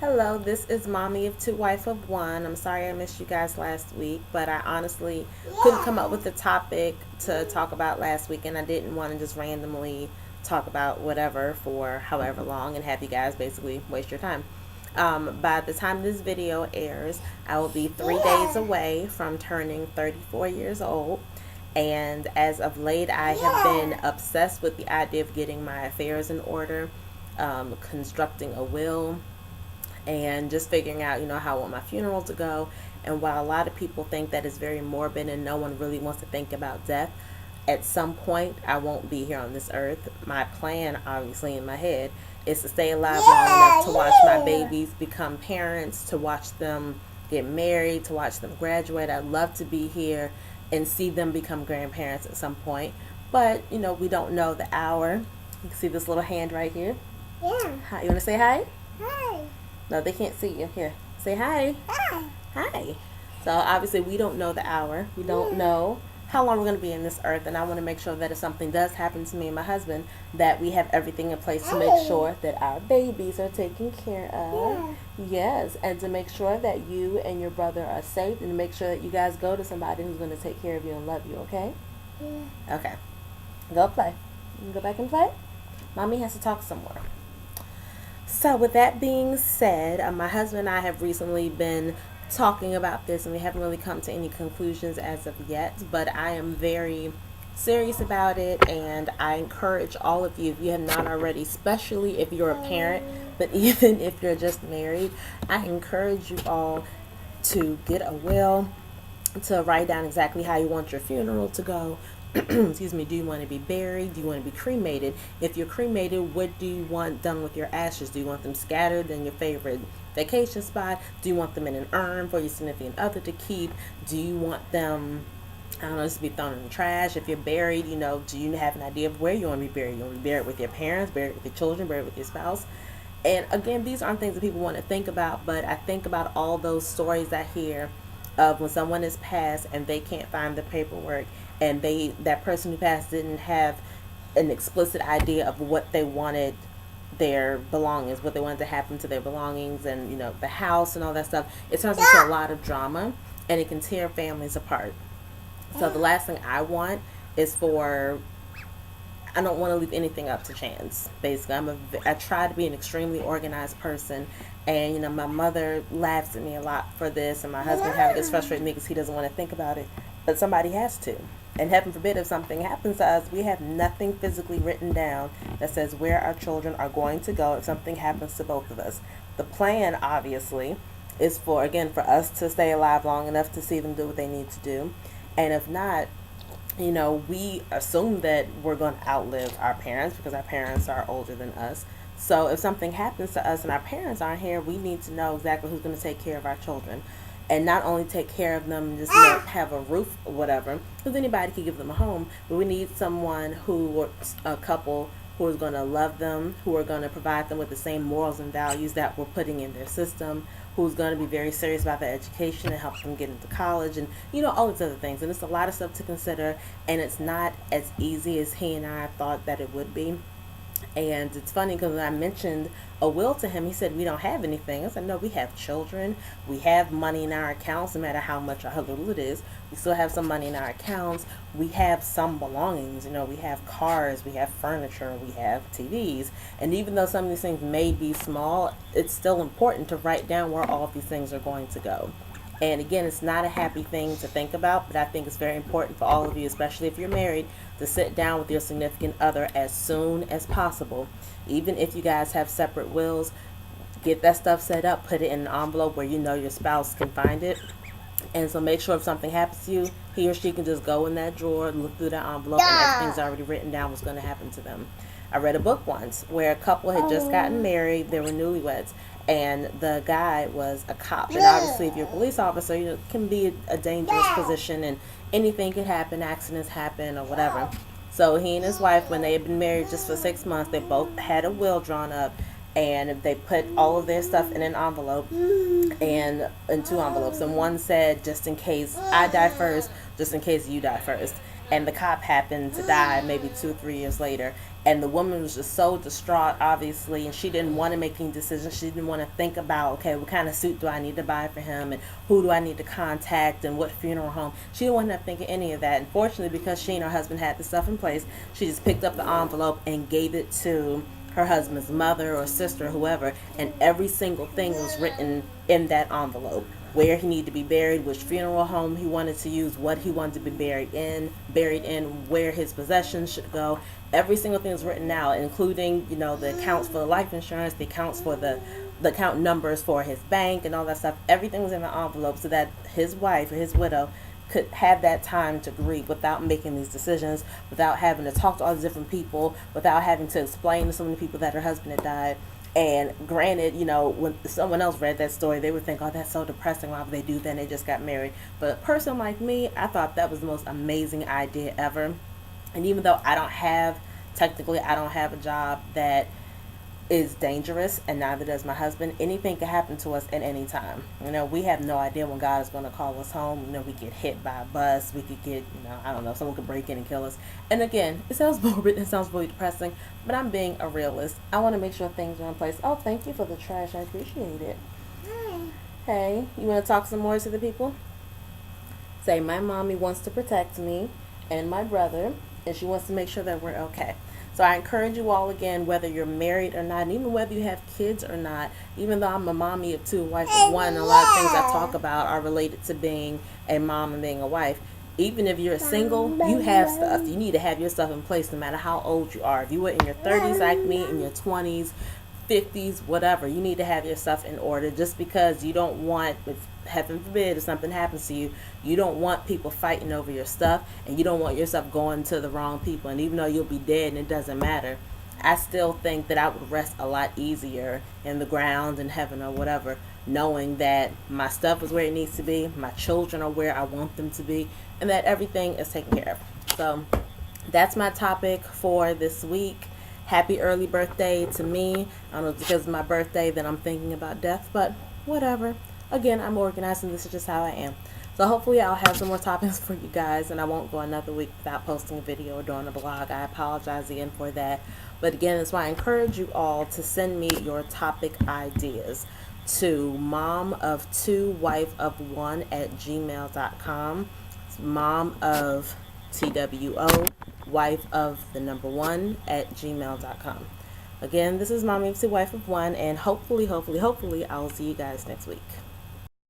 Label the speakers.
Speaker 1: Hello, this is Mommy of Two, Wife of One. I'm sorry I missed you guys last week, but I honestly couldn't come up with a topic to talk about last week, and I didn't want to just randomly talk about whatever for however long and have you guys basically waste your time. By the time this video airs, I will be 3 days away from turning 34 years old. And as of late, I have been obsessed with the idea of getting my affairs in order, constructing a will, and just figuring out, how I want my funeral to go. And while a lot of people think that it's very morbid and no one really wants to think about death, at some point I won't be here on this earth. My plan, obviously, in my head is to stay alive long enough to watch my babies become parents, to watch them get married, to watch them graduate. I'd love to be here and see them become grandparents at some point. But, we don't know the hour. You can see this little hand right here.
Speaker 2: Yeah.
Speaker 1: Hi, you want to say hi?
Speaker 2: Hi.
Speaker 1: No, they can't see you. Here, say hi.
Speaker 2: Hi.
Speaker 1: Hi. So obviously we don't know the hour. We don't know how long we're going to be in this earth, and I want to make sure that if something does happen to me and my husband, that we have everything in place to make sure that our babies are taken care of. Yes, and to make sure that you and your brother are safe, and to make sure that you guys go to somebody who's going to take care of you and love you, okay?
Speaker 2: Yeah.
Speaker 1: Okay. Go play. You can go back and play. Mommy has to talk some more. So with that being said, my husband and I have recently been talking about this, and we haven't really come to any conclusions as of yet, but I am very serious about it, and I encourage all of you, if you have not already, especially if you're a parent, but even if you're just married, I encourage you all to get a will, to write down exactly how you want your funeral to go. Excuse me. Do you want to be buried? Do you want to be cremated? If you're cremated, what do you want done with your ashes? Do you want them scattered in your favorite vacation spot? Do you want them in an urn for your significant other to keep? Do you want them, I don't know, just to be thrown in the trash? If you're buried, do you have an idea of where you want to be buried? You want to be buried with your parents, buried with your children, buried with your spouse? And again, these aren't things that people want to think about, but I think about all those stories I hear of when someone is passed and they can't find the paperwork, and that person who passed didn't have an explicit idea of what they wanted their belongings, what they wanted to happen to their belongings, and the house and all that stuff. It turns into a lot of drama, and it can tear families apart. So the last thing I want is I don't want to leave anything up to chance. Basically, I try to be an extremely organized person, and my mother laughs at me a lot for this, and my husband kind of gets frustrated with me because he doesn't want to think about it, but somebody has to. And heaven forbid, if something happens to us, we have nothing physically written down that says where our children are going to go if something happens to both of us. The plan, obviously, is for us to stay alive long enough to see them do what they need to do. And if not, we assume that we're going to outlive our parents because our parents are older than us. So if something happens to us and our parents aren't here, we need to know exactly who's going to take care of our children. And not only take care of them, just have a roof or whatever, because anybody can give them a home, but we need a couple who is going to love them, who are going to provide them with the same morals and values that we're putting in their system, who's going to be very serious about their education and help them get into college, and all these other things. And it's a lot of stuff to consider, and it's not as easy as he and I thought that it would be. And it's funny because when I mentioned a will to him, he said, we don't have anything. I said, no, we have children. We have money in our accounts, no matter how much or how little it is. We still have some money in our accounts. We have some belongings. We have cars, we have furniture, we have TVs. And even though some of these things may be small, it's still important to write down where all of these things are going to go. And again, it's not a happy thing to think about, but I think it's very important for all of you, especially if you're married, to sit down with your significant other as soon as possible. Even if you guys have separate wills, get that stuff set up, put it in an envelope where your spouse can find it. And so make sure if something happens to you, he or she can just go in that drawer, look through that envelope, and everything's already written down what's going to happen to them. I read a book once where a couple had just gotten married. They were newlyweds, and the guy was a cop. And obviously, if you're a police officer, it can be a dangerous position, and anything could happen, accidents happen, or whatever. So he and his wife, when they had been married just for 6 months, they both had a will drawn up, and they put all of their stuff in an envelope, and in 2 envelopes. And one said, just in case I die first, just in case you die first. And the cop happened to die maybe 2 or 3 years later. And the woman was just so distraught, obviously, and she didn't want to make any decisions. She didn't want to think about, okay, what kind of suit do I need to buy for him, and who do I need to contact, and what funeral home. She didn't want to think of any of that. And fortunately, because she and her husband had the stuff in place, she just picked up the envelope and gave it to her husband's mother or sister, whoever, and every single thing was written in that envelope. Where he needed to be buried, which funeral home he wanted to use, what he wanted to be buried in, where his possessions should go. Every single thing is written out, including, the accounts for the life insurance, the accounts for the account numbers for his bank and all that stuff. Everything was in the envelope so that his wife or his widow could have that time to grieve without making these decisions, without having to talk to all these different people, without having to explain to so many people that her husband had died. And granted, when someone else read that story, they would think, oh, that's so depressing. Why would they do that? And they just got married. But a person like me, I thought that was the most amazing idea ever. And even though I don't have a job that is dangerous, and neither does my husband, anything can happen to us at any time. We have no idea when God is going to call us home. We get hit by a bus. We could get, I don't know, someone could break in and kill us. And again, it sounds morbid, it sounds really depressing, but I'm being a realist. I want to make sure things are in place. Oh, thank you for the trash. I appreciate it. Hey, you want to talk some more to the people? Say, my mommy wants to protect me and my brother, and she wants to make sure that we're okay. So I encourage you all, again, whether you're married or not, and even whether you have kids or not, even though I'm a mommy of two, a wife of one, a lot of things I talk about are related to being a mom and being a wife. Even if you're single, you have stuff. You need to have your stuff in place no matter how old you are. If you were in your 30s like me, in your 20s, 50s, whatever, you need to have your stuff in order. Just because you don't want, if heaven forbid, if something happens to you, you don't want people fighting over your stuff, and you don't want your stuff going to the wrong people. And even though you'll be dead and it doesn't matter, I still think that I would rest a lot easier in the ground, in heaven or whatever, knowing that my stuff is where it needs to be, my children are where I want them to be, and that everything is taken care of. So that's my topic for this week. Happy early birthday to me. I don't know if it's because of my birthday that I'm thinking about death, but whatever. Again, I'm organized, and this is just how I am. So hopefully I'll have some more topics for you guys, and I won't go another week without posting a video or doing a blog. I apologize again for that. But again, that's why I encourage you all to send me your topic ideas to momof2wifeof1@gmail.com. It's momofTWO, wifeof1@gmail.com. Again, this is Mommy of Two, Wife of One, and hopefully, I'll see you guys next week.